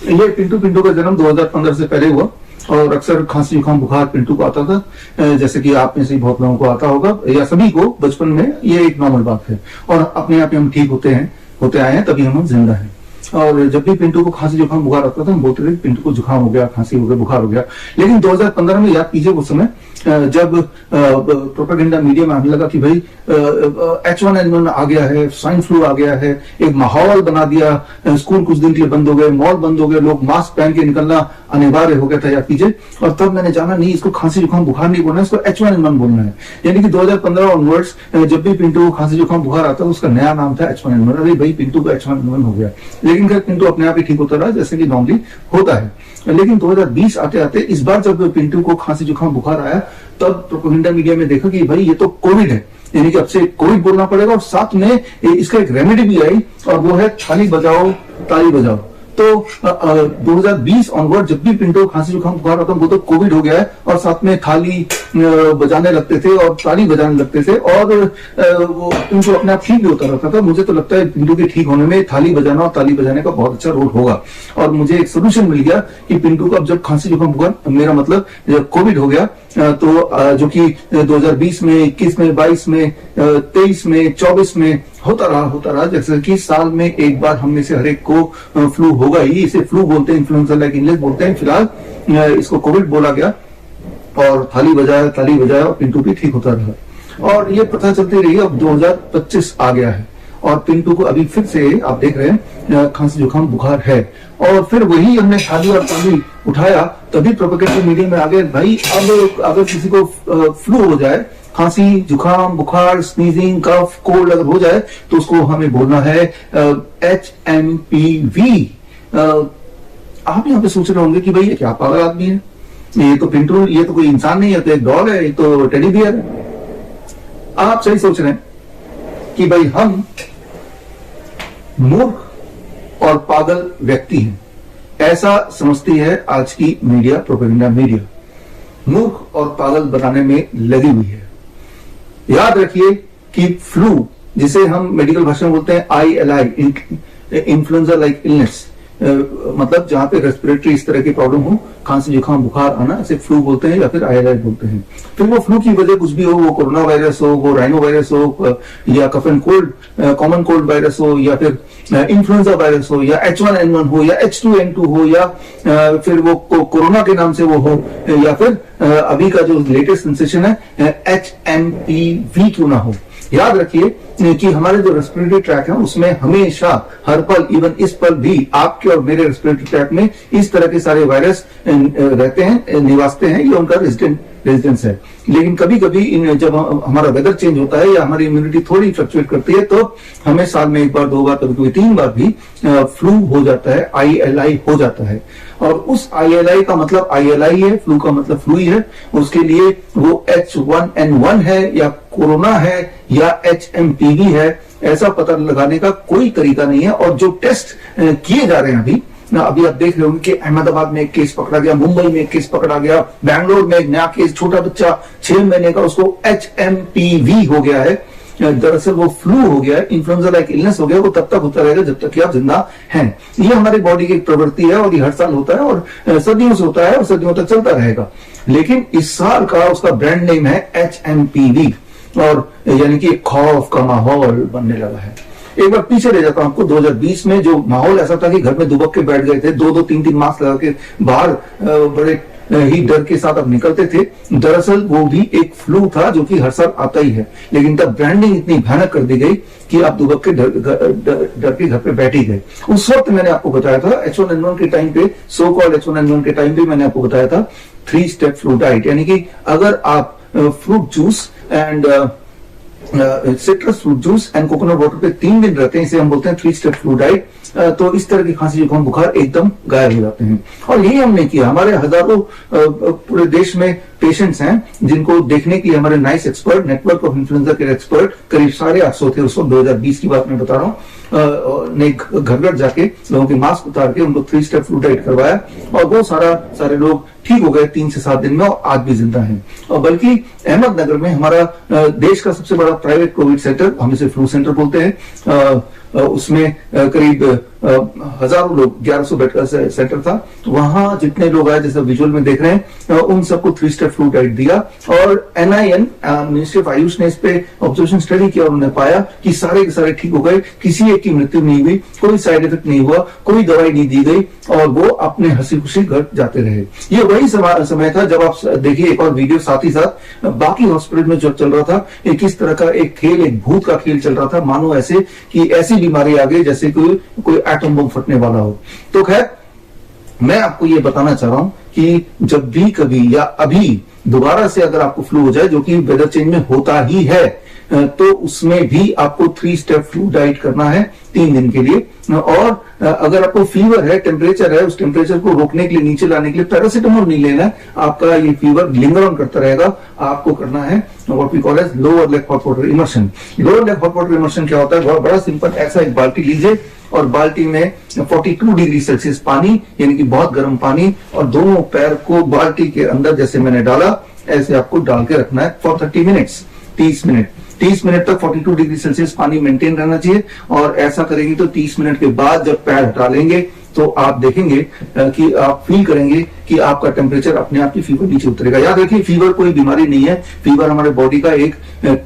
ये पिंटू का जन्म 2015 से पहले हुआ और अक्सर खांसी जुकाम बुखार पिंटू को आता था, जैसे कि आप में से बहुत लोगों को आता होगा या सभी को बचपन में। ये एक नॉर्मल बात है और अपने आप ही हम ठीक होते आए हैं, तभी हम जिंदा हैं। और जब भी पिंटू को खांसी जुकाम बुखार आता था हम बोलते थे पिंटू को जुकाम हो गया, खांसी हो गया, बुखार हो गया। लेकिन 2015 में याद कीजिए उस समय जब प्रोपेगेंडा मीडिया में आने लगा कि भाई H1N1 आ गया है, स्वाइन फ्लू आ गया है, एक माहौल बना दिया, स्कूल कुछ दिन के लिए बंद हो गए, मॉल बंद हो गए, लोग मास्क पहन के निकलना अनिवार्य हो गया था, याद कीजिए। और तब मैंने जाना नहीं, इसको खांसी जुकाम बुखार नहीं बोलना है, इसको H1N1 बोलना है। यानी कि 2015 ऑनवर्ड्स जब भी पिंटू को खांसी जुकाम बुखार आता था उसका नया नाम था H1N1। अरे भाई पिंटू को H1N1 हो गया, लेकिन फिर पिंटू अपने आप ही ठीक होता रहा जैसे कि नॉर्मली होता है। लेकिन 2020 आते आते इस बार जब पिंटू को खांसी जुकाम बुखार आया तब प्रोपेगेंडा मीडिया में देखा कि भाई ये तो कोविड है, यानी कि अब से कोविड बोलना पड़ेगा। और साथ में इसका एक रेमेडी भी आई और वो है थाली बजाओ ताली बजाओ। तो 2020 ऑनवर्ड जब भी पिंटू खांसी जुकाम बुखार आता वो तो कोविड हो गया है और साथ में थाली बजाने लगते थे और ताली बजाने लगते थे और वो पिंटू अपने आप ठीक भी होता रहता था। मुझे तो लगता है पिंटू के ठीक होने में थाली बजाना और ताली बजाने का बहुत अच्छा रोल होगा। और मुझे एक सोल्यूशन मिल गया कि पिंटू को अब जब खांसी जुकाम बुखार, मेरा मतलब जब कोविड हो गया तो जो कि 2020 में, 21 में, 22 में, 23 में, 24 में होता रहा। जैसे कि साल में एक बार हम में से हर एक को फ्लू होगा ही। इसे फ्लू बोलते हैं, इन्फ्लुएंजा लाइक इलनेस बोलते हैं। फिलहाल इसको कोविड बोला गया और ताली बजाया और पिंटू भी ठीक होता रहा। और ये पता चलती रही। अब 2025 आ गया है और पिंटू को अभी फिर से आप देख रहे हैं खांसी जुकाम बुखार है। और फिर वही हमने थाली और ताली उठाया, तभी प्रोपेगेंडा मीडिया में आ गए भाई अब अगर किसी को फ्लू हो जाए, खांसी जुकाम बुखार, स्नीजिंग, कफ, कोल्ड अगर हो जाए तो उसको हमें बोलना है HMPV। आप यहाँ पे सोच रहे होंगे कि भाई ये क्या पागल आदमी है, ये तो पिंटू, ये तो कोई इंसान नहीं है, तो एक डॉग है, ये तो टेडी बियर है। आप सही सोच रहे हैं कि भाई हम मूर्ख और पागल व्यक्ति हैं, ऐसा समझती है आज की मीडिया, प्रोपेगेंडा मीडिया। मूर्ख और पागल बनाने में लगी हुई है। याद रखिए कि फ्लू, जिसे हम मेडिकल भाषा में बोलते हैं ILI, इन्फ्लुएंजा लाइक इलनेस, मतलब जहां पे रेस्पिरेटरी इस तरह की प्रॉब्लम हो, खांसी जुकाम बुखार आना, इसे फ्लू बोलते हैं या फिर ILI बोलते हैं। फिर वो फ्लू की वजह कुछ भी हो, वो कोरोना वायरस हो, वो राइनो वायरस हो, या cough and cold, common cold virus हो, या फिर इन्फ्लुएंजा वायरस हो, या H1N1 हो, या H2N2 हो, या फिर वो कोरोना के नाम से वो हो, या फिर अभी का जो लेटेस्ट सेंसेशन है HMPV क्यों ना हो। याद रखिए कि हमारे जो रेस्पिरेटरी ट्रैक है उसमें हमेशा हर पल, इवन इस पल भी आपके और मेरे रेस्पिरेटरी ट्रैक में इस तरह के सारे वायरस रहते हैं, निवासते हैं। ये उनका रेजिडेंस है। लेकिन कभी कभी जब हमारा वेदर चेंज होता है या हमारी इम्यूनिटी थोड़ी फ्लक्चुएट करती है तो हमें साल में एक बार, दो बार, कभी कभी 3 बार भी फ्लू हो जाता है, ILI हो जाता है। और उस ILI का मतलब ILI है, फ्लू का मतलब फ्लू ही है। उसके लिए वो H1N1 है या कोरोना है या HMPV है, ऐसा पता लगाने का कोई तरीका नहीं है। और जो टेस्ट किए जा रहे हैं अभी आप देख रहे होंगे कि अहमदाबाद में एक केस पकड़ा गया, मुंबई में एक केस पकड़ा गया, बैंगलोर में एक नया केस, छोटा बच्चा 6 महीने का, उसको HMPV हो गया है। दरअसल वो फ्लू हो गया है, इन्फ्लुएंजा लाइक इलनेस हो गया। वो तब तक होता रहेगा जब तक कि आप जिंदा हैं। ये हमारी बॉडी की एक प्रवृत्ति है और ये हर साल होता है और सदियों से होता है और सदियों तक चलता रहेगा। लेकिन इस साल का उसका ब्रांड नेम है HMPV और यानी कि खौफ का माहौल बनने लगा है। एक बार पीछे ले जाता हूं आपको। 2020 में जो माहौल ऐसा था कि घर में दुबक के बैठ गए थे, 2-2, 3-3 मास्क लगा के बाहर बड़े ही डर के साथ अब निकलते थे। दरअसल वो भी एक फ्लू था जो कि हर साल आता ही है, लेकिन तब ब्रांडिंग इतनी भयानक कर दी गई कि आप दुबक के डर के घर पे बैठ ही गए। उस वक्त मैंने आपको बताया था H1N1 के टाइम पे, सो कॉल्ड H1N1 के टाइम पे मैंने आपको बताया था 3 स्टेप फ्लू डाइट, यानी कि अगर आप fruit juice and citrus fruit juice and coconut water पे 3 दिन रहते हैं, इसे हम बोलते हैं 3 स्टेप फ्लू डाइट, तो इस तरह की खांसी जुकाम बुखार एकदम गायब हो जाते हैं। और यही हमने किया। हमारे हजारों पूरे देश में पेशेंट्स हैं जिनको देखने के लिए हमारे nice expert, network of influenza के एक्सपर्ट, करीब 850 थे उस वक्त, 2020 की बात मैं बता रहा हूँ, ने घर घर जाके लोगों के मास्क उतार के उनको 3 स्टेप फ्लू डाइट करवाया और वो सारे लोग ठीक हो गए 3 से 7 दिन में और आज भी जिंदा हैं। और बल्कि अहमदनगर में हमारा देश का सबसे बड़ा प्राइवेट कोविड सेंटर, हम इसे फ्लू सेंटर बोलते हैं, उसमें करीब हजारों लोग, 1100 बेड का सेंटर था। वहां जितने लोग आए, जैसे विजुअल में देख रहे हैं, उन सबको 3 स्टेप फ्लू डाइट दिया। और NIN, मिनिस्ट्री ऑफ आयुष ने इस पे ऑब्जर्वेशन स्टडी किया और उन्होंने पाया कि सारे के सारे ठीक हो गए, किसी एक की मृत्यु नहीं हुई, कोई साइड इफेक्ट नहीं हुआ, कोई दवाई नहीं दी गई और वो अपने हंसी खुशी घर जाते रहे। ये वही समय था जब आप देखिए एक और वीडियो साथ ही साथ बाकी हॉस्पिटल में जो चल रहा था, एक किस तरह का एक खेल, एक भूत का खेल चल रहा था, मानो ऐसे कि ऐसी बीमारी आ गई जैसे कोई एटम बम फटने वाला हो। तो खैर, मैं आपको ये बताना चाह रहा हूं कि जब भी कभी या अभी दोबारा से अगर आपको फ्लू हो जाए, जो कि वेदर चेंज में होता ही है, तो उसमें भी आपको 3 स्टेप फ्लू डाइट करना है 3 दिन के लिए। और अगर आपको फीवर है, टेम्परेचर है, उस टेम्परेचर को रोकने के लिए, नीचे लाने के लिए पैरासिटामोल नहीं लेना है। आपका ये फीवर लिंगर ऑन करता रहेगा। आपको करना है what we call as lower leg hot water immersion. Lower leg hot water immersion क्या होता है? बड़ा सिंपल, ऐसा एक बाल्टी लीजिए और बाल्टी में 42 डिग्री सेल्सियस पानी, यानी कि बहुत गर्म पानी, और दोनों पैर को बाल्टी के अंदर जैसे मैंने डाला, ऐसे आपको डाल के रखना है फॉर 30 मिनट्स, 30 मिनट। 30 मिनट तक 42 डिग्री सेल्सियस पानी मेंटेन रहना चाहिए। और ऐसा करेंगे तो 30 मिनट के बाद जब पैर हटा लेंगे तो आप देखेंगे कि आप फील करेंगे कि आपका टेम्परेचर अपने आप की फीवर नीचे उतरेगा। याद रखिए, फीवर कोई बीमारी नहीं है। फीवर हमारे बॉडी का एक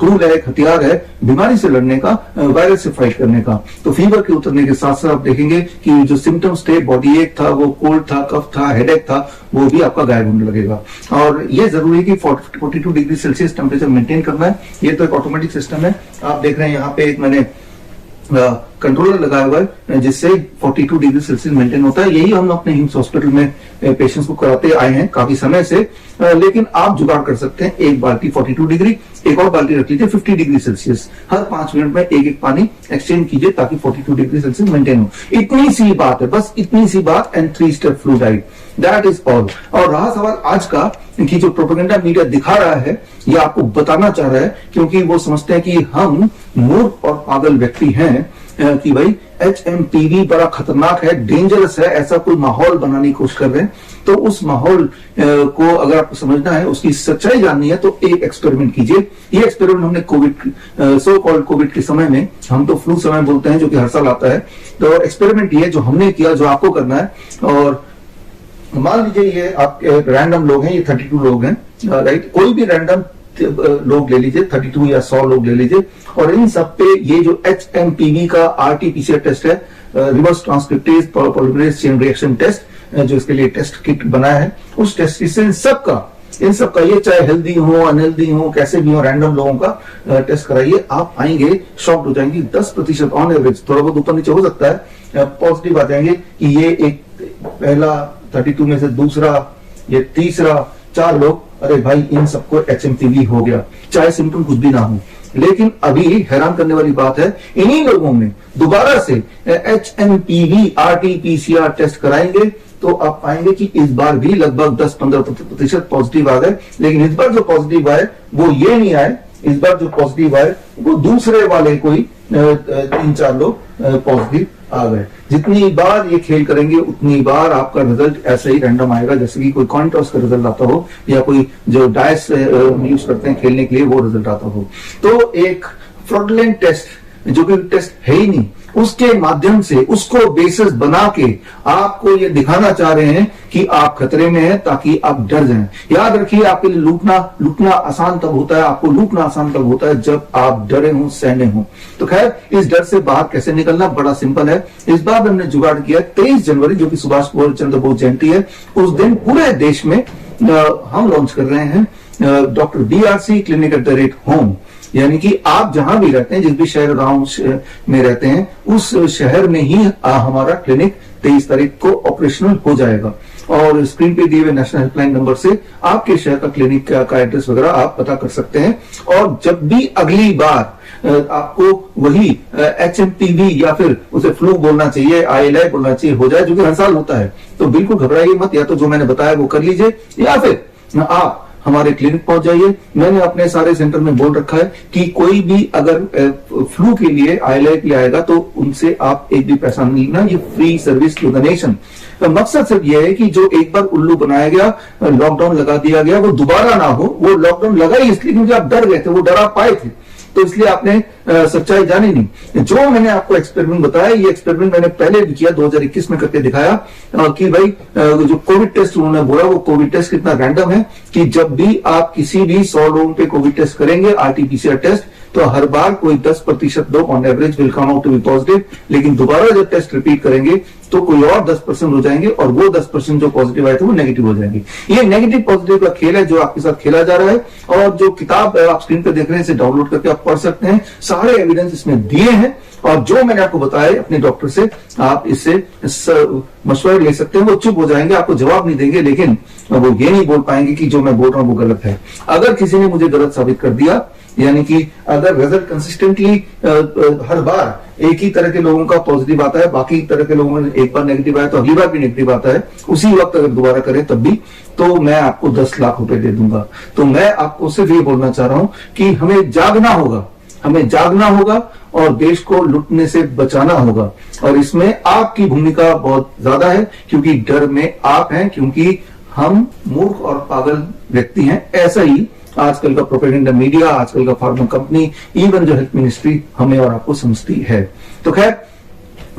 टूल है, एक हथियार है बीमारी से लड़ने का, वायरस से फाइट करने का। तो फीवर के उतरने के साथ साथ आप देखेंगे कि जो सिम्टम्स थे, बॉडी एक था, वो कोल्ड था, कफ था, हेडेक था, वो भी आपका गायब होने लगेगा। और ये जरूरी है कि 42 डिग्री सेल्सियस टेम्परेचर मेंटेन करना है। ये तो एक ऑटोमेटिक सिस्टम है। आप देख रहे हैं यहाँ पे एक मैंने कंट्रोलर लगाया हुआ है जिससे 42 डिग्री सेल्सियस मेंटेन होता है। यही हम अपने हिम्स हॉस्पिटल में पेशेंट्स को कराते आए हैं काफी समय से। लेकिन आप जुगाड़ कर सकते हैं, एक बाल्टी 42 डिग्री, एक और बाल्टी रख लीजिए 50 डिग्री सेल्सियस। हर 5 मिनट में एक पानी एक्सचेंज कीजिए ताकि 42 डिग्री सेल्सियस मेंटेन हो। इतनी सी बात है, बस इतनी सी बात, and 3 step flu diet, that is all. और रहा सवाल आज का कि जो प्रोपेगेंडा मीडिया दिखा रहा है या आपको बताना चाह रहा है, क्योंकि वो समझते हैं कि हम मूर्ख और पागल व्यक्ति हैं, कि भाई HMPV बड़ा खतरनाक है, डेंजरस है, ऐसा कोई माहौल बनाने की कोशिश कर रहे हैं। तो उस माहौल को अगर आपको समझना है, उसकी सच्चाई जाननी है, तो एक एक्सपेरिमेंट कीजिए। ये एक्सपेरिमेंट हमने कोविड, सो कॉल्ड कोविड के समय में, हम तो फ्लू समय बोलते हैं जो कि हर साल आता है, तो एक्सपेरिमेंट ये जो हमने किया, जो आपको करना है। और मान लीजिए ये आप रैंडम लोग हैं, ये 32 लोग हैं, राइट? कोई भी रैंडम लोग ले लीजिए, 32 या 100 लोग ले लीजिए, और इन सब पे ये जो HMPV का RT-PCR टेस्ट है, reverse transcriptase polymerase chain reaction test, जो इसके लिए टेस्ट किट बनाया है, उस टेस्ट से इन सबका ये चाहे हेल्दी हो, अनहेल्दी हो, कैसे भी हो, रैंडम लोगों का टेस्ट कराइए। आप आएंगे, शॉक्ड हो जाएंगे। 10% ऑन एवरेज, थोड़ा बहुत ऊपर नीचे हो सकता है, पॉजिटिव आ जाएंगे कि ये एक पहला 32 में से दूसरा, ये तीसरा, 4 लोग, अरे भाई इन सबको HMPV हो गया, चाहे सिम्टम कुछ भी ना हो। लेकिन अभी हैरान करने वाली बात है, इन्हीं लोगों में दोबारा से HMPV RT-PCR टेस्ट कराएंगे तो आप पाएंगे कि इस बार भी लगभग 10-15% पॉजिटिव आ गए। लेकिन इस बार जो पॉजिटिव आए वो ये नहीं आए, इस बार जो पॉजिटिव आए वो दूसरे वाले कोई 3-4 लोग पॉजिटिव आ गए। जितनी बार ये खेल करेंगे उतनी बार आपका रिजल्ट ऐसे ही रैंडम आएगा, जैसे कि कोई कॉइन टॉस का रिजल्ट आता हो या कोई जो डायस यूज करते हैं खेलने के लिए वो रिजल्ट आता हो। तो एक फ्रॉडलेंट टेस्ट, जो कि टेस्ट है ही नहीं, उसके माध्यम से, उसको बेसिस बना के आपको ये दिखाना चाह रहे हैं कि आप खतरे में हैं ताकि आप डर जाएं। याद रखिए, आपके लिए लूटना आसान तब होता है, आपको लूटना आसान तब होता है जब आप डरे हों, सहने हों। तो खैर, इस डर से बाहर कैसे निकलना, बड़ा सिंपल है। इस बार हमने जुगाड़ किया 23 जनवरी, जो कि सुभाष चंद्र बोस जयंती है, उस दिन पूरे देश में हम लॉन्च कर रहे हैं doctor BRC clinic at the rate home. यानी कि आप जहां भी रहते हैं, जिस भी शहर गांव में रहते हैं, उस शहर में ही हमारा क्लिनिक 23 तारीख को ऑपरेशनल हो जाएगा। और स्क्रीन पे दिए हुए नेशनल हेल्पलाइन नंबर से आपके शहर का क्लिनिक का एड्रेस वगैरह आप पता कर सकते हैं। और जब भी अगली बार आपको वही HMPV या फिर उसे फ्लू बोलना चाहिए, ILI बोलना चाहिए हो जाए, जो कि हर साल होता है, तो बिल्कुल घबराइए मत। या तो जो मैंने बताया वो कर लीजिए, या फिर आप हमारे क्लिनिक पहुंच जाइए। मैंने अपने सारे सेंटर में बोल रखा है कि कोई भी अगर फ्लू के लिए आईएलआई के लिए आएगा तो उनसे आप एक भी पैसा नहीं लेना, ये free service to the nation. मकसद सिर्फ यह है कि जो एक बार उल्लू बनाया गया, लॉकडाउन लगा दिया गया, वो दोबारा ना हो। वो लॉकडाउन लगा ही इसलिए क्योंकि आप डर गए थे, वो डर आप पाए थे, तो इसलिए आपने सच्चाई जानी नहीं। जो मैंने आपको एक्सपेरिमेंट बताया, ये एक्सपेरिमेंट मैंने पहले भी किया, 2021 में करके दिखाया कि भाई जो कोविड टेस्ट उन्होंने बोला, वो कोविड टेस्ट कितना रैंडम है कि जब भी आप किसी भी 100 लोगों पे कोविड टेस्ट करेंगे, आरटीपीसीआर टेस्ट, तो हर बार कोई 10% लोग on average will come out to be positive, लेकिन दोबारा जब टेस्ट रिपीट करेंगे तो कोई और 10% हो जाएंगे और वो 10% जो पॉजिटिव आए थे वो नेगेटिव हो जाएंगे। ये नेगेटिव पॉजिटिव का खेल है जो आपके साथ खेला जा रहा है। और जो किताब आप स्क्रीन पर देख रहे हैं, इसे डाउनलोड करके आप पढ़ सकते हैं, सारे एविडेंस इसमें दिए हैं। और जो मैंने आपको बताया अपने डॉक्टर से, आप इससे मशवरा ले सकते हैं। वो चुप हो जाएंगे, आपको जवाब नहीं देंगे, लेकिन वो ये नहीं बोल पाएंगे कि जो मैं बोल रहा हूं वो गलत है। अगर किसी ने मुझे गलत साबित कर दिया, यानी कि अगर रिजल्ट कंसिस्टेंटली हर बार एक ही तरह के लोगों का पॉजिटिव आता है, बाकी तरह के लोगों में एक बार नेगेटिव आया तो अगली बार भी नेगेटिव आता है, उसी वक्त अगर दोबारा करें तब भी, तो मैं आपको 10 लाख रुपए दे दूंगा। तो मैं आपको सिर्फ ये बोलना चाह रहा हूं कि हमें जागना होगा, हमें जागना होगा और देश को लुटने से बचाना होगा। और इसमें आपकी भूमिका बहुत ज्यादा है, क्योंकि डर में आप हैं, क्योंकि हम मूर्ख और पागल व्यक्ति हैं। ऐसा ही आजकल का प्रोपेगेंडा मीडिया, आजकल का फार्मा कंपनी, इवन जो हेल्थ मिनिस्ट्री हमें और आपको समझती है। तो खैर,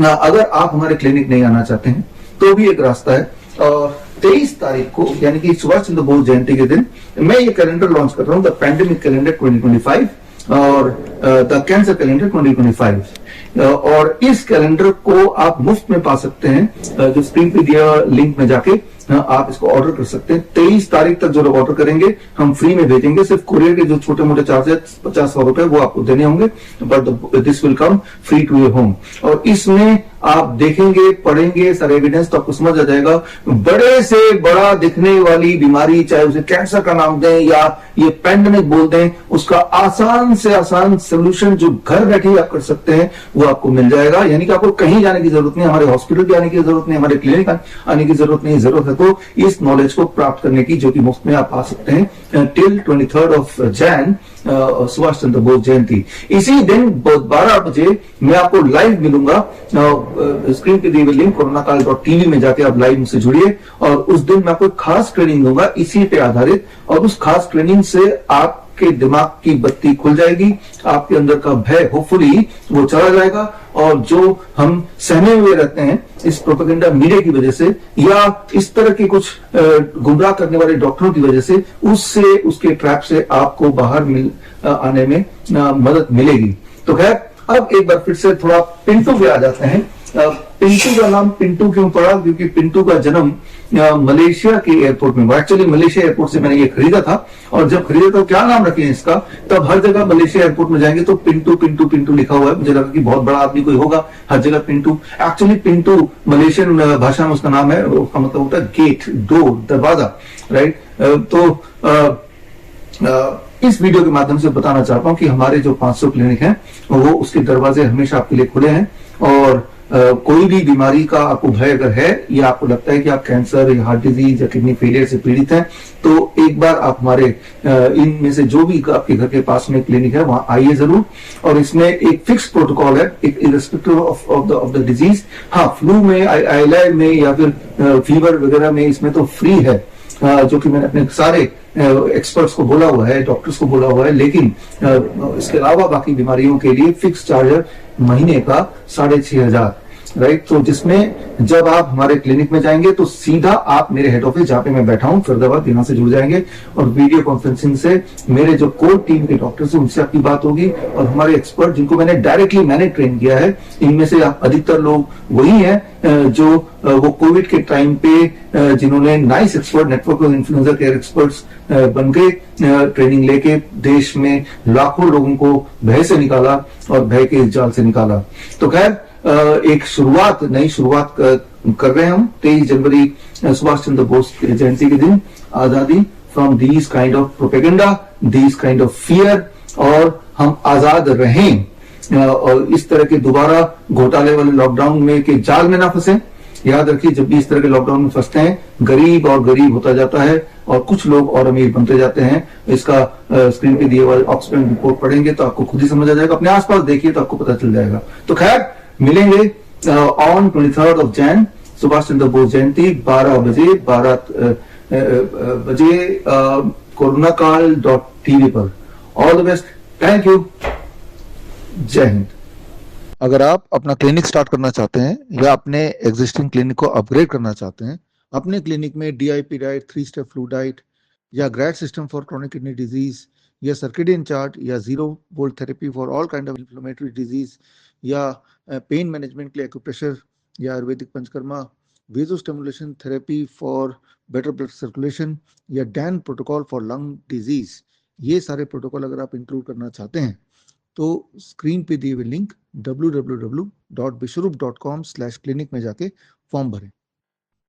अगर आप हमारे क्लिनिक नहीं आना चाहते हैं तो भी एक रास्ता है। और 23 तारीख को, यानी कि सुभाष चंद्र बोस जयंती के दिन, मैं ये कैलेंडर लॉन्च कर रहा हूं, द पैंडेमिक कैलेंडर 2025 और द कैंसर कैलेंडर 2025। और इस कैलेंडर को आप मुफ्त में पा सकते हैं, जो स्क्रीन पे दिया लिंक में जाके आप इसको ऑर्डर कर सकते हैं। 23 तारीख तक जो लोग ऑर्डर करेंगे हम फ्री में भेजेंगे। सिर्फ कुरियर के जो छोटे मोटे चार्जेस 50-100 रुपए वो आपको देने होंगे, but this will come free to your home. और इसमें आप देखेंगे, पढ़ेंगे सारे एविडेंस, तो आपको समझ आ जाएगा बड़े से बड़ा दिखने वाली बीमारी, चाहे उसे कैंसर का नाम दें या ये पैंडेमिक बोल दें, उसका आसान से आसान सोल्यूशन जो घर बैठे ही आप कर सकते हैं वो आपको मिल जाएगा। यानी कि आपको कहीं जाने की जरूरत नहीं, हमारे हॉस्पिटल भी आने की जरूरत नहीं, हमारे क्लिनिक आने की जरूरत नहीं। जरूरत है तो इस नॉलेज को प्राप्त करने की, जो कि मुफ्त में आप पा सकते हैं टिल 23 जैन, सुभाष चंद्र बोस जयंती। इसी दिन 12 बजे मैं आपको लाइव मिलूंगा। स्क्रीन पे दिए हुए लिंक कोरोनाकाल.tv में जाके आप लाइव मुझसे जुड़िए, और उस दिन मैं आपको खास ट्रेनिंग दूंगा इसी पे आधारित। और उस खास ट्रेनिंग से आपके दिमाग की बत्ती खुल जाएगी, आपके अंदर का भय होपफुली वो चला जाएगा। और जो हम सहमे हुए रहते हैं इस प्रोपेगेंडा मीडिया की वजह से, या इस तरह के कुछ गुमराह करने वाले डॉक्टरों की वजह से, उससे, उसके ट्रैप से आपको बाहर आने में मदद मिलेगी। तो खैर, अब एक बार फिर से थोड़ा पिंटू पे आ जाते हैं। पिंटू का नाम पिंटू क्यों पड़ा? क्योंकि पिंटू का जन्म मलेशिया के एयरपोर्ट में। एक्चुअली मलेशिया एयरपोर्ट से मैंने ये खरीदा था, और जब खरीदा तो क्या नाम रखे इसका, तब हर जगह मलेशिया एयरपोर्ट में जाएंगे तो पिंटू पिंटू पिंटू लिखा हुआ है। मुझे लगा कि बहुत बड़ा आदमी कोई होगा, हर जगह पिंटू। एक्चुअली पिंटू मलेशियन भाषा में उसका नाम है, उसका मतलब होता है गेट, डोर, दरवाजा, राइट। तो इस वीडियो के माध्यम से बताना चाहता हूं कि हमारे जो 500 क्लिनिक हैं वो, उसके दरवाजे हमेशा आपके लिए खुले हैं। और कोई भी बीमारी का आपको भय अगर है, या आपको लगता है कि आप कैंसर या हार्ट डिजीज या किडनी फेलियर से पीड़ित हैं, तो एक बार आप हमारे इनमें से जो भी आपके घर के पास में क्लिनिक है वहां आइए जरूर। और इसमें एक फिक्स प्रोटोकॉल है, एक इररेस्पेक्टिव ऑफ द डिजीज। हाँ, फ्लू में, आईएलआई में या फिर फीवर वगैरह में इसमें तो फ्री है, जो कि मैंने अपने सारे एक्सपर्ट्स को बोला हुआ है, डॉक्टर्स को बोला हुआ है। लेकिन इसके अलावा बाकी बीमारियों के लिए फिक्स चार्ज महीने का 6,500, राइट। तो जिसमें जब आप हमारे क्लिनिक में जाएंगे तो सीधा आप मेरे हेड ऑफिस, जहां पे मैं बैठा हूं फरीदाबाद, यहां से जुड़ जाएंगे, और वीडियो कॉन्फ्रेंसिंग से मेरे जो कोर टीम के डॉक्टर्स हैं उनसे आपकी बात होगी। और हमारे एक्सपर्ट जिनको मैंने डायरेक्टली ट्रेन किया है, इनमें से अधिकतर लोग वही हैं जो वो कोविड के टाइम पे जिन्होंने nice expert, network of influenza care experts बन के ट्रेनिंग लेके देश में लाखों लोगों को भय से निकाला और भय के इस जाल से निकाला। तो खैर, एक शुरुआत, नई शुरुआत कर रहे हैं हम 23 जनवरी सुभाष चंद्र बोस जयंती के दिन। आजादी from these kind of propaganda, these kind of fear, और हम आजाद रहें और इस तरह के दोबारा घोटाले वाले लॉकडाउन में के जाल में ना फंसे। याद रखिए, जब भी इस तरह के लॉकडाउन में फंसते हैं, गरीब और गरीब होता जाता है और कुछ लोग और अमीर बनते जाते हैं। इसका स्क्रीन पे दिए हुए ऑक्सफैम रिपोर्ट पढ़ेंगे तो आपको खुद ही समझ आ जाएगा, अपने आसपास देखिए तो आपको पता चल जाएगा। तो खैर, मिलेंगे on 23rd of Jan, Subhash Chandra Bose Jayanti, 12 बजे 12 बजे कोरोनाकाल.tv पर। All the best, thank you, जय हिंद। अगर आप अपना क्लिनिक स्टार्ट करना चाहते हैं या अपने एग्जिस्टिंग क्लिनिक को अपग्रेड करना चाहते हैं, अपने क्लिनिक में DIP diet, 3 step flu diet या grad system for chronic kidney disease या सर्केडियन चार्ट या 0 volt therapy for all kind of inflammatory disease या पेन मैनेजमेंट के लिए एक्यूप्रेशर या Ayurvedic panchakarma, vagus stimulation therapy for better blood circulation या DAN protocol for lung disease, ये सारे protocol अगर आप इंक्लूड करना चाहते हैं तो स्क्रीन पे दिए हुए लिंक www.bishrup.com/clinic में जाके फॉर्म भरें।